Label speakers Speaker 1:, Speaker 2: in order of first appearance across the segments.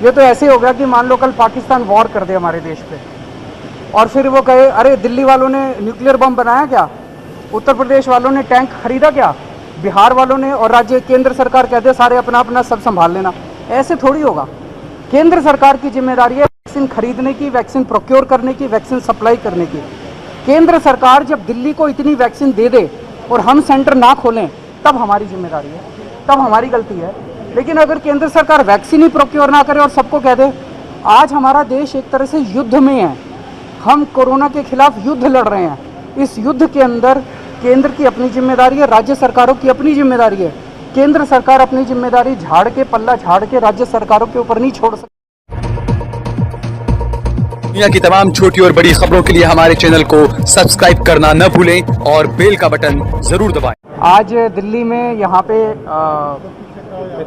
Speaker 1: ये तो ऐसे ही हो गया कि मान लो कल पाकिस्तान वॉर कर दे हमारे देश पे और फिर वो कहे अरे दिल्ली वालों ने न्यूक्लियर बम बनाया क्या, उत्तर प्रदेश वालों ने टैंक खरीदा क्या, बिहार वालों ने, और राज्य केंद्र सरकार कहते सारे अपना अपना सब संभाल लेना। ऐसे थोड़ी होगा। केंद्र सरकार की जिम्मेदारी है वैक्सीन खरीदने की, वैक्सीन प्रोक्योर करने की, वैक्सीन सप्लाई करने की। केंद्र सरकार जब दिल्ली को इतनी वैक्सीन दे दे और हम सेंटर ना खोलें तब हमारी जिम्मेदारी है, तब हमारी गलती है। लेकिन अगर केंद्र सरकार वैक्सीन ही प्रोक्योर ना करे और सबको कह दे, आज हमारा देश एक तरह से युद्ध में है, हम कोरोना के खिलाफ युद्ध लड़ रहे हैं। इस युद्ध के अंदर केंद्र की अपनी जिम्मेदारी है, राज्य सरकारों की अपनी जिम्मेदारी है। केंद्र सरकार अपनी जिम्मेदारी झाड़ के, पल्ला झाड़ के राज्य सरकारों के ऊपर नहीं छोड़ सकती।
Speaker 2: दुनिया की तमाम छोटी और बड़ी खबरों के लिए हमारे चैनल को सब्सक्राइब करना न भूलें और बेल का बटन जरूर दबाएं।
Speaker 1: आज दिल्ली में यहाँ पे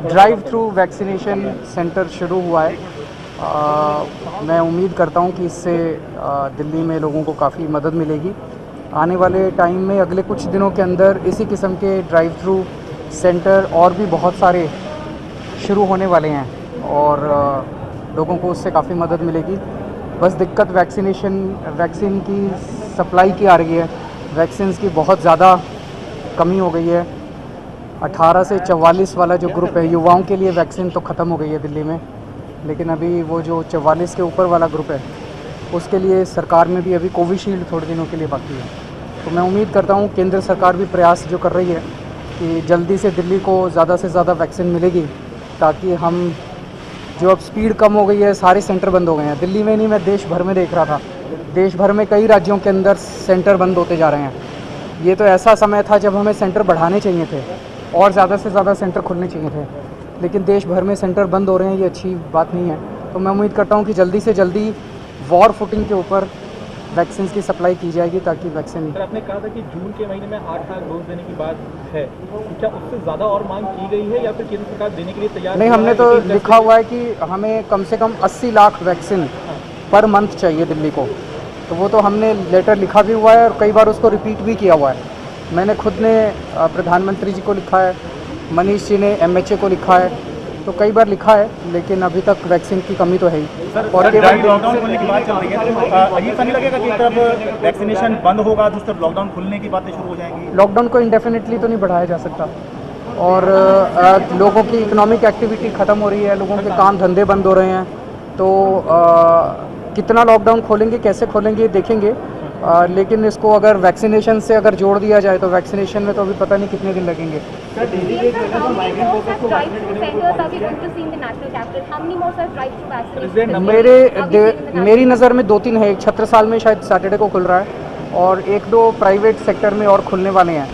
Speaker 1: ड्राइव थ्रू वैक्सीनेशन सेंटर शुरू हुआ है। मैं उम्मीद करता हूँ कि इससे दिल्ली में लोगों को काफ़ी मदद मिलेगी। आने वाले टाइम में अगले कुछ दिनों के अंदर इसी किस्म के ड्राइव थ्रू सेंटर और भी बहुत सारे शुरू होने वाले हैं और लोगों को उससे काफ़ी मदद मिलेगी। बस दिक्कत वैक्सीन की सप्लाई की आ रही है। वैक्सीन की बहुत ज़्यादा कमी हो गई है। 18 से 44 वाला जो ग्रुप है, युवाओं के लिए वैक्सीन तो ख़त्म हो गई है दिल्ली में, लेकिन अभी वो जो 44 के ऊपर वाला ग्रुप है उसके लिए सरकार में भी अभी कोविशील्ड थोड़े दिनों के लिए बाकी है। तो मैं उम्मीद करता हूँ केंद्र सरकार भी प्रयास जो कर रही है कि जल्दी से दिल्ली को ज़्यादा से ज़्यादा वैक्सीन मिलेगी, ताकि हम जो अब स्पीड कम हो गई है, सारे सेंटर बंद हो गए हैं। दिल्ली में नहीं, मैं देश भर में देख रहा था, देश भर में कई राज्यों के अंदर सेंटर बंद होते जा रहे हैं। ये तो ऐसा समय था जब हमें सेंटर बढ़ाने चाहिए थे और ज़्यादा से ज़्यादा सेंटर खुलने चाहिए थे, लेकिन देश भर में सेंटर बंद हो रहे हैं, ये अच्छी बात नहीं है। तो मैं उम्मीद करता हूँ कि जल्दी से जल्दी वॉर फुटिंग के ऊपर वैक्सीन की सप्लाई की जाएगी, ताकि वैक्सीन।
Speaker 3: सर, आपने कहा था कि जून के महीने में 8 लाख डोज देने की बात है, तो क्या उससे ज़्यादा और मांग की गई है या फिर केंद्र सरकार देने के लिए तैयार
Speaker 1: नहीं, हमने तो लिखा हुआ है कि हमें कम से कम 80 लाख वैक्सीन पर मंथ चाहिए दिल्ली को। तो वो तो हमने लेटर लिखा भी हुआ है और कई बार उसको रिपीट भी किया हुआ है। मैंने खुद ने प्रधानमंत्री जी को लिखा है, मनीष जी ने MHA को लिखा है, तो कई बार लिखा है, लेकिन अभी तक वैक्सीन की कमी तो है ही।
Speaker 4: सर, और लॉकडाउन खुलने की बात चल रही है, तो अजीब सा नहीं लगेगा कि एक तरफ वैक्सीनेशन बंद होगा, दूसरी तरफ लॉकडाउन खुलने की बातें शुरू हो जाएंगी?
Speaker 1: लॉकडाउन को इंडेफिनेटली तो नहीं बढ़ाया जा सकता और लोगों की इकोनॉमिक एक्टिविटी ख़त्म हो रही है, लोगों के काम धंधे बंद हो रहे हैं। तो कितना लॉकडाउन खोलेंगे, कैसे खोलेंगे देखेंगे, लेकिन इसको अगर वैक्सीनेशन से अगर जोड़ दिया जाए तो वैक्सीनेशन में तो अभी पता नहीं कितने दिन लगेंगे। मेरी नज़र में 2-3 है। एक छत्रसाल में शायद सैटरडे को खुल रहा है और 1-2 प्राइवेट सेक्टर में और खुलने वाले हैं।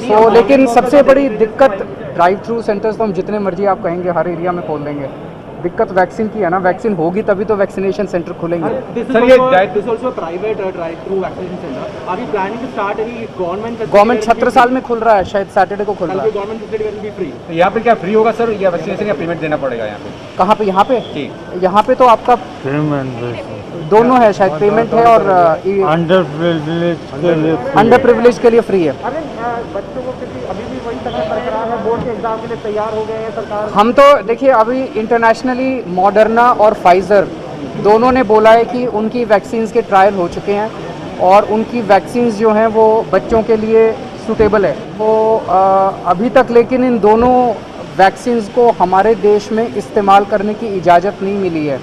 Speaker 1: तो लेकिन सबसे बड़ी दिक्कत ड्राइव थ्रू सेंटर्स तो हम जितने मर्जी आप कहेंगे हर एरिया में खोल देंगे। दिक्कत वैक्सीन की है ना, वैक्सीन होगी तभी तो वैक्सीनेशन सेंटर खुलेंगे।
Speaker 3: सर, ये private drive through vaccination centre अभी प्लानिंग टू स्टार्ट है।
Speaker 1: गवर्नमेंट छत्रसाल में खुल रहा है, शायद सैटरडे को खुल रहा है।
Speaker 3: Government facility will be free.
Speaker 4: यहाँ पे क्या फ्री होगा सर, या वैक्सीनेशन या पेमेंट देना पड़ेगा? यहाँ पे
Speaker 1: कहाँ पे? यहाँ पे
Speaker 4: जी,
Speaker 1: यहाँ पे तो आपका दोनों है, शायद पेमेंट है और अंडर प्रिविलेज के लिए फ्री है।
Speaker 3: अरे बच्चों को अभी भी वही तक बरकरार है, बोर्ड के एग्जाम के लिए तैयार हो गए हैं सरकार।
Speaker 1: हम तो देखिए अभी इंटरनेशनली मॉडर्ना और फाइज़र दोनों ने बोला है कि उनकी वैक्सीन्स के ट्रायल हो चुके हैं और उनकी वैक्सीन्स जो हैं वो बच्चों के लिए सूटेबल है। वो अभी तक लेकिन इन दोनों वैक्सीन्स को हमारे देश में इस्तेमाल करने की इजाज़त नहीं मिली है।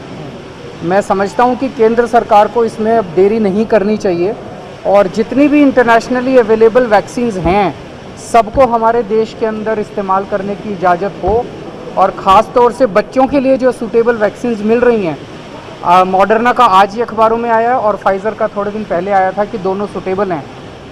Speaker 1: मैं समझता हूँ कि केंद्र सरकार को इसमें अब देरी नहीं करनी चाहिए और जितनी भी इंटरनेशनली अवेलेबल वैक्सीन्स हैं सबको हमारे देश के अंदर इस्तेमाल करने की इजाज़त हो, और ख़ास तौर से बच्चों के लिए जो सूटेबल वैक्सीन्स मिल रही हैं। मॉडर्ना का आज ही अखबारों में आया और फाइज़र का थोड़े दिन पहले आया था कि दोनों सूटेबल हैं।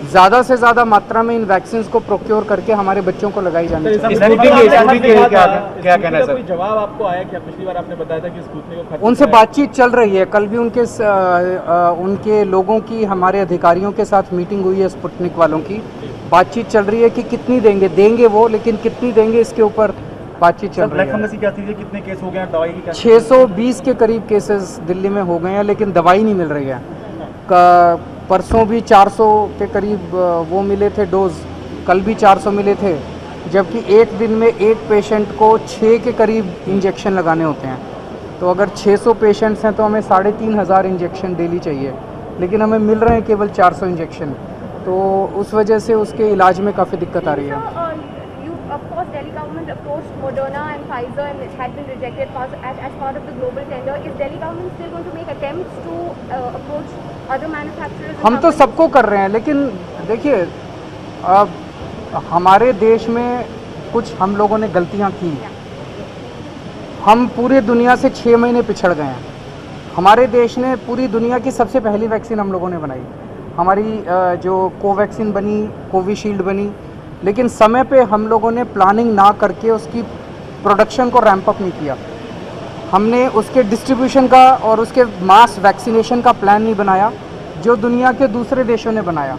Speaker 1: ज़्यादा से ज़्यादा मात्रा में इन वैक्सीन्स को प्रोक्योर करके हमारे बच्चों को लगाई जानी चाहिए।
Speaker 4: क्या कहना है सर?
Speaker 3: कोई जवाब आपको आया क्या? पिछली बार आपने बताया था कि स्पुतनिक को
Speaker 1: उनसे बातचीत चल रही है। कल भी उनके लोगों की, हमारे अधिकारियों के साथ मीटिंग हुई है, स्पुतनिक वालों की बातचीत चल रही है कि कितनी देंगे वो, लेकिन कितनी देंगे इसके ऊपर बातचीत चल रही है।
Speaker 4: कितने केस हो गए हैं? दवाई की
Speaker 1: 620 के करीब केसेस दिल्ली में हो गए हैं, लेकिन दवाई नहीं मिल रही है। परसों भी 400 के करीब वो मिले थे डोज, कल भी 400 मिले थे, जबकि एक दिन में एक पेशेंट को 6 के करीब इंजेक्शन लगाने होते हैं। तो अगर 600 पेशेंट्स हैं तो हमें 3,500 इंजेक्शन डेली चाहिए, लेकिन हमें मिल रहे हैं केवल 400 इंजेक्शन, तो उस वजह से उसके इलाज में काफ़ी दिक्कत आ रही है।
Speaker 5: Of course, Delhi government approached Moderna and Pfizer and it had been rejected as part of the global tender. Is Delhi government still going to make attempts to approach other manufacturers?
Speaker 1: हम तो सबको कर रहे हैं, लेकिन देखिए अब हमारे देश में कुछ हम लोगों ने गलतियां की, हम पूरे दुनिया से 6 महीने पिछड़ गए हैं। हमारे देश ने पूरी दुनिया की सबसे पहली वैक्सीन हम लोगों ने बनाई, हमारी जो कोवैक्सीन बनी, कोविशील्ड बनी, लेकिन समय पे हम लोगों ने प्लानिंग ना करके उसकी प्रोडक्शन को रैंप अप नहीं किया। हमने उसके डिस्ट्रीब्यूशन का और उसके मास वैक्सीनेशन का प्लान नहीं बनाया जो दुनिया के दूसरे देशों ने बनाया।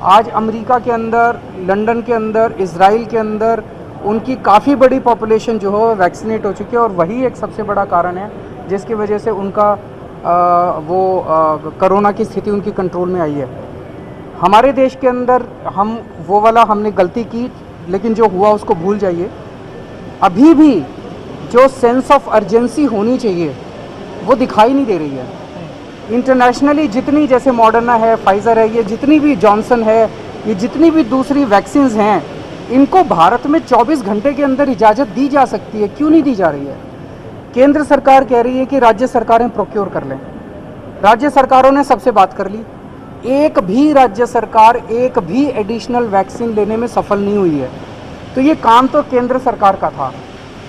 Speaker 1: आज अमेरिका के अंदर, लंदन के अंदर, इज़राइल के अंदर उनकी काफ़ी बड़ी पॉपुलेशन जो है वैक्सीनेट हो चुकी है, और वही एक सबसे बड़ा कारण है जिसकी वजह से उनका कोरोना की स्थिति उनकी कंट्रोल में आई है। हमारे देश के अंदर हम वो वाला हमने गलती की, लेकिन जो हुआ उसको भूल जाइए। अभी भी जो सेंस ऑफ अर्जेंसी होनी चाहिए वो दिखाई नहीं दे रही है। इंटरनेशनली जितनी, जैसे मॉडर्ना है, फाइज़र है, ये जितनी भी जॉनसन है, ये जितनी भी दूसरी वैक्सीन्स हैं, इनको भारत में 24 घंटे के अंदर इजाज़त दी जा सकती है, क्यों नहीं दी जा रही है? केंद्र सरकार कह रही है कि राज्य सरकारें प्रोक्योर कर लें। राज्य सरकारों ने सबसे बात कर ली, एक भी राज्य सरकार एक भी एडिशनल वैक्सीन लेने में सफल नहीं हुई है। तो ये काम तो केंद्र सरकार का था,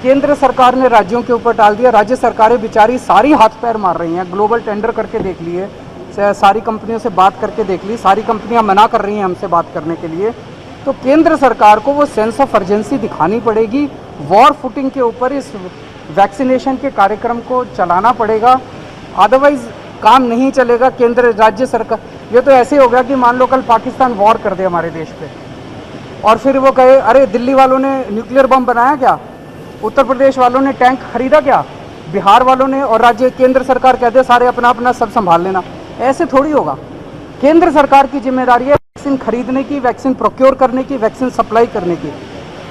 Speaker 1: केंद्र सरकार ने राज्यों के ऊपर डाल दिया। राज्य सरकारें बेचारी सारी हाथ पैर मार रही हैं, ग्लोबल टेंडर करके देख लिए, सारी कंपनियों से बात करके देख ली, सारी कंपनियां मना कर रही हैं हमसे बात करने के लिए। तो केंद्र सरकार को वो सेंस ऑफ अर्जेंसी दिखानी पड़ेगी, वॉर फुटिंग के ऊपर इस वैक्सीनेशन के कार्यक्रम को चलाना पड़ेगा, अदरवाइज काम नहीं चलेगा। केंद्र राज्य सरकार, ये तो ऐसे हो गया कि मान लो कल पाकिस्तान वॉर कर दे हमारे देश पे, और फिर वो कहे अरे दिल्ली वालों ने न्यूक्लियर बम बनाया क्या, उत्तर प्रदेश वालों ने टैंक खरीदा क्या, बिहार वालों ने, और राज्य केंद्र सरकार कहते हैं सारे अपना अपना सब संभाल लेना। ऐसे थोड़ी होगा। केंद्र सरकार की जिम्मेदारी है वैक्सीन खरीदने की, वैक्सीन प्रोक्योर करने की, वैक्सीन सप्लाई करने की।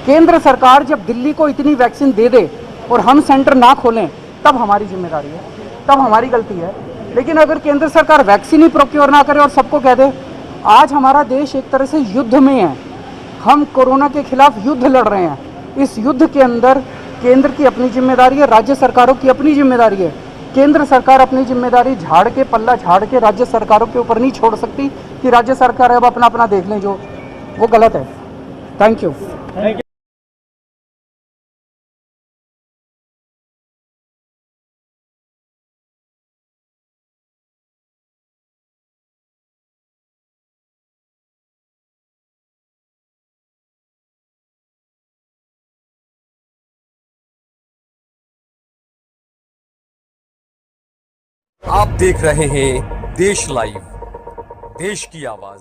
Speaker 1: केंद्र सरकार जब दिल्ली को इतनी वैक्सीन दे दे और हम सेंटर ना खोलें, तब हमारी जिम्मेदारी है, तब हमारी गलती है। लेकिन अगर केंद्र सरकार वैक्सीन ही प्रोक्योर ना करे और सबको कह दे, आज हमारा देश एक तरह से युद्ध में है, हम कोरोना के खिलाफ युद्ध लड़ रहे हैं। इस युद्ध के अंदर केंद्र की अपनी जिम्मेदारी है, राज्य सरकारों की अपनी जिम्मेदारी है। केंद्र सरकार अपनी जिम्मेदारी झाड़ के, पल्ला झाड़ के राज्य सरकारों के ऊपर नहीं छोड़ सकती कि राज्य सरकार अब अपना अपना देख लें, जो वो गलत है। Thank you.
Speaker 2: आप देख रहे हैं देश लाइव, देश की आवाज।